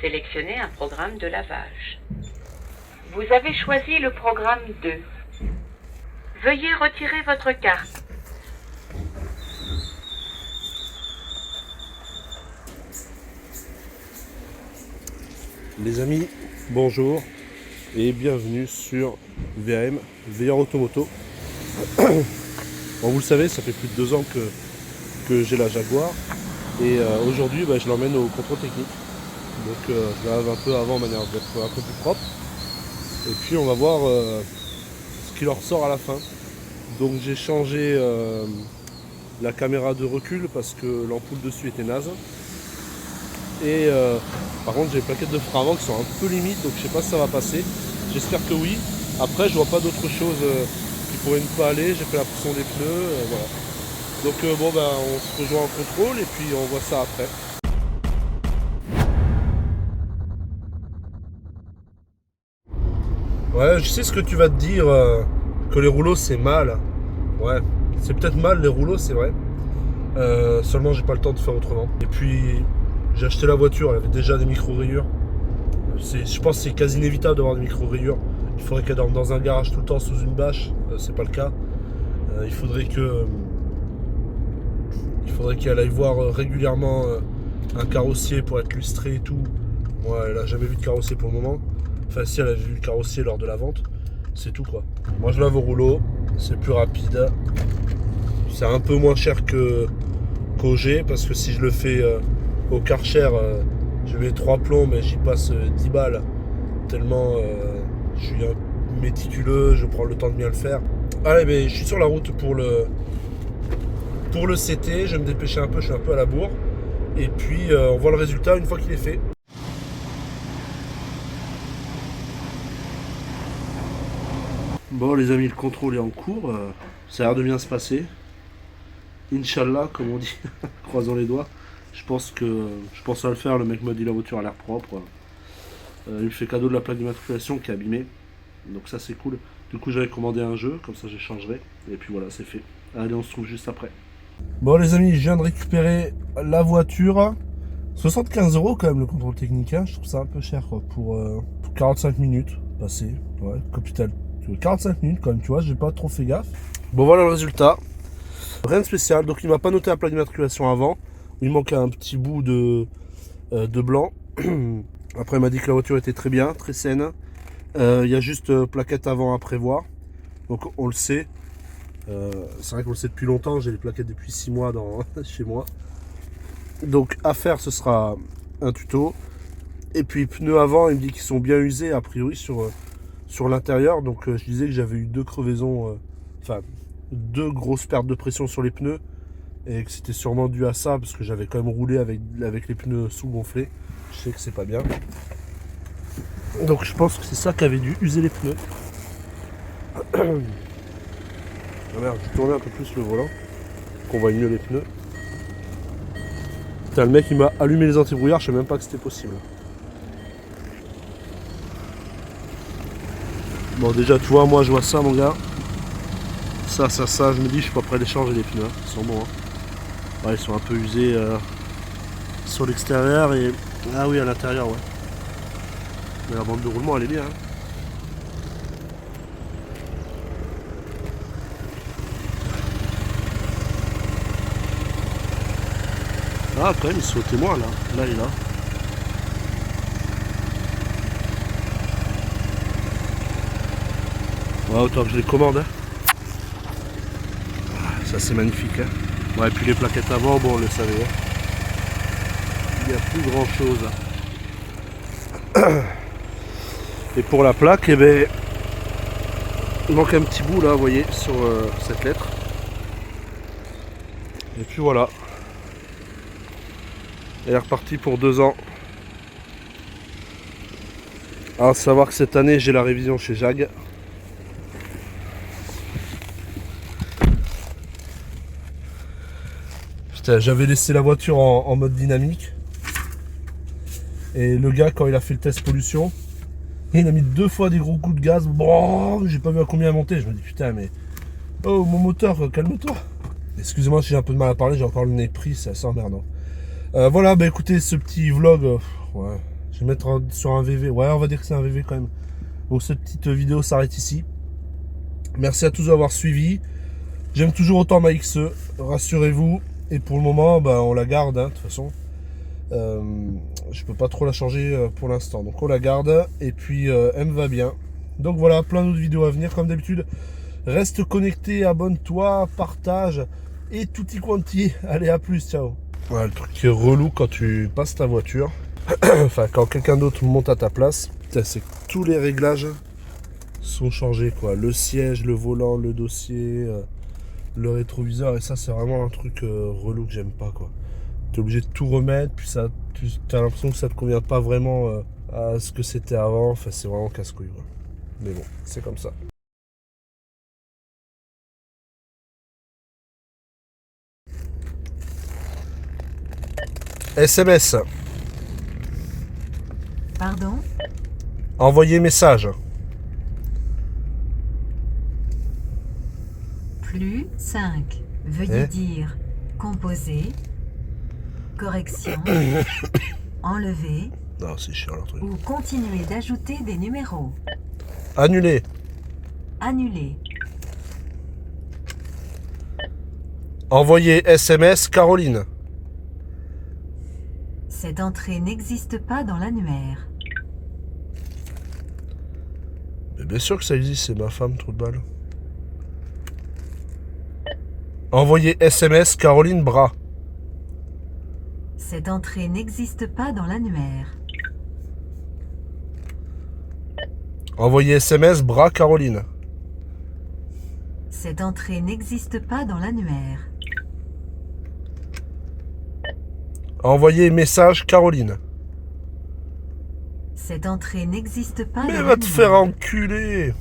Sélectionnez un programme de lavage. Vous avez choisi le programme 2. Veuillez retirer votre carte. Les amis, bonjour et bienvenue sur VAM, Veilleur Automoto. Bon, vous le savez, ça fait plus de 2 ans que j'ai la Jaguar et aujourd'hui je l'emmène au contrôle technique. Donc je la lave un peu avant de manière d'être un peu plus propre et puis on va voir ce qui leur sort à la fin. Donc j'ai changé la caméra de recul parce que l'ampoule dessus était naze. Et par contre j'ai les plaquettes de frein avant qui sont un peu limites, donc je sais pas si ça va passer. J'espère que oui. Après je vois pas d'autre chose qui pourrait ne pas aller. J'ai fait la pression des pneus, voilà. Donc bon ben on se rejoint en contrôle et puis on voit ça après. Ouais, je sais ce que tu vas te dire, que les rouleaux c'est mal. Ouais, c'est peut-être mal les rouleaux, c'est vrai. Seulement j'ai pas le temps de faire autrement. Et puis j'ai acheté la voiture, elle avait déjà des micro-rayures. Je pense que c'est quasi inévitable d'avoir des micro-rayures. Il faudrait qu'elle dorme dans un garage tout le temps sous une bâche, c'est pas le cas. Il faudrait qu'elle aille voir régulièrement un carrossier pour être lustré et tout. Moi, elle a jamais vu de carrossier pour le moment. Enfin si, elle a vu le carrossier lors de la vente. C'est tout quoi. Moi je lave au rouleau, c'est plus rapide. C'est un peu moins cher qu'au G parce que si je le fais au Karcher, je mets 3 plombs mais j'y passe 10 balles. Tellement je suis méticuleux, je prends le temps de bien le faire. Allez, mais je suis sur la route pour le CT, je vais me dépêcher un peu, je suis un peu à la bourre. Et puis on voit le résultat une fois qu'il est fait. Bon les amis, le contrôle est en cours, ça a l'air de bien se passer. Inch'Allah, comme on dit, croisons les doigts. Je pense à le faire, le mec m'a dit la voiture a l'air propre. Il me fait cadeau de la plaque d'immatriculation qui est abîmée. Donc ça c'est cool. Du coup j'avais commandé un jeu, comme ça j'échangerai. Et puis voilà, c'est fait. Allez, on se trouve juste après. Bon les amis, je viens de récupérer la voiture. 75 € quand même le contrôle technique, hein. Je trouve ça un peu cher quoi, pour 45 minutes passées. Ouais, capital. 45 minutes quand même, tu vois, j'ai pas trop fait gaffe. Bon voilà le résultat. Rien de spécial, donc il m'a pas noté la plaque d'immatriculation avant. Il manquait un petit bout de blanc. Après il m'a dit que la voiture était très bien, très saine. Il y a juste plaquettes avant à prévoir. Donc on le sait. C'est vrai qu'on le sait depuis longtemps, j'ai les plaquettes depuis 6 mois chez moi. Donc à faire ce sera un tuto. Et puis pneus avant, il me dit qu'ils sont bien usés a priori sur l'intérieur. Donc je disais que j'avais eu 2 crevaisons, enfin 2 grosses pertes de pression sur les pneus. Et que c'était sûrement dû à ça parce que j'avais quand même roulé avec les pneus sous-gonflés. Je sais que c'est pas bien. Donc je pense que c'est ça qui avait dû user les pneus. Ah merde, je tournais un peu plus le volant qu'on voit mieux les pneus. Putain, le mec il m'a allumé les anti-brouillards, je sais même pas que c'était possible. Bon déjà tu vois, moi je vois ça mon gars. Ça, je me dis je suis pas prêt d'échanger les pneus, ils sont bons. Hein. Ouais, ils sont un peu usés sur l'extérieur et... Ah oui, à l'intérieur, ouais. Mais la bande de roulement elle est bien. Hein. Ah quand même ils sont au témoin là. Là il est là. Ouais, autant que je les commande. Hein. Ça c'est magnifique. Hein. Ouais, et puis les plaquettes avant, bon on le savait. Hein. Il n'y a plus grand chose. Hein. Et pour la plaque, eh ben, il manque un petit bout là, vous voyez, sur cette lettre. Et puis voilà. Elle est repartie pour 2 ans. À savoir que cette année j'ai la révision chez Jag. J'avais laissé la voiture en mode dynamique. Et le gars quand il a fait le test pollution, il a mis 2 fois des gros coups de gaz. Bon, j'ai pas vu à combien monter. Je me dis putain mais... Oh mon moteur, calme-toi. Excusez-moi si j'ai un peu de mal à parler, j'ai encore le nez pris, c'est assez emmerdant. Voilà, bah écoutez, ce petit vlog, ouais, Je vais mettre sur un VV. Ouais, on va dire que c'est un VV quand même. Donc cette petite vidéo s'arrête ici. Merci à tous d'avoir suivi. J'aime toujours autant ma XE, rassurez-vous. Et pour le moment, bah, on la garde, hein, de toute façon. Je peux pas trop la changer pour l'instant. Donc on la garde. Et puis elle me va bien. Donc voilà, plein d'autres vidéos à venir comme d'habitude. Reste connecté, abonne-toi, partage et tutti quanti. Allez, à plus, ciao. Voilà, le truc qui est relou quand tu passes ta voiture. Enfin, quand quelqu'un d'autre monte à ta place. Putain, c'est que tous les réglages sont changés, quoi. Le siège, le volant, le dossier, le rétroviseur. Et ça, c'est vraiment un truc relou que j'aime pas, quoi. T'es obligé de tout remettre, puis ça, t'as l'impression que ça te convient pas vraiment à ce que c'était avant. Enfin, c'est vraiment casse-couille, quoi. Mais bon, c'est comme ça. SMS. Pardon? Envoyer message. Plus 5. Veuillez Eh dire composer, correction, enlever Non, c'est chiant leur truc. ou continuer d'ajouter des numéros. Annuler. Annuler. Envoyer SMS Caroline. Cette entrée n'existe pas dans l'annuaire. Mais bien sûr que ça existe, c'est ma femme, trou de balle. Envoyer SMS Caroline Bras. Cette entrée n'existe pas dans l'annuaire. Envoyer SMS Bras Caroline. Cette entrée n'existe pas dans l'annuaire. Envoyer message Caroline. Cette entrée n'existe pas Mais dans va te faire l'annuaire. enculer.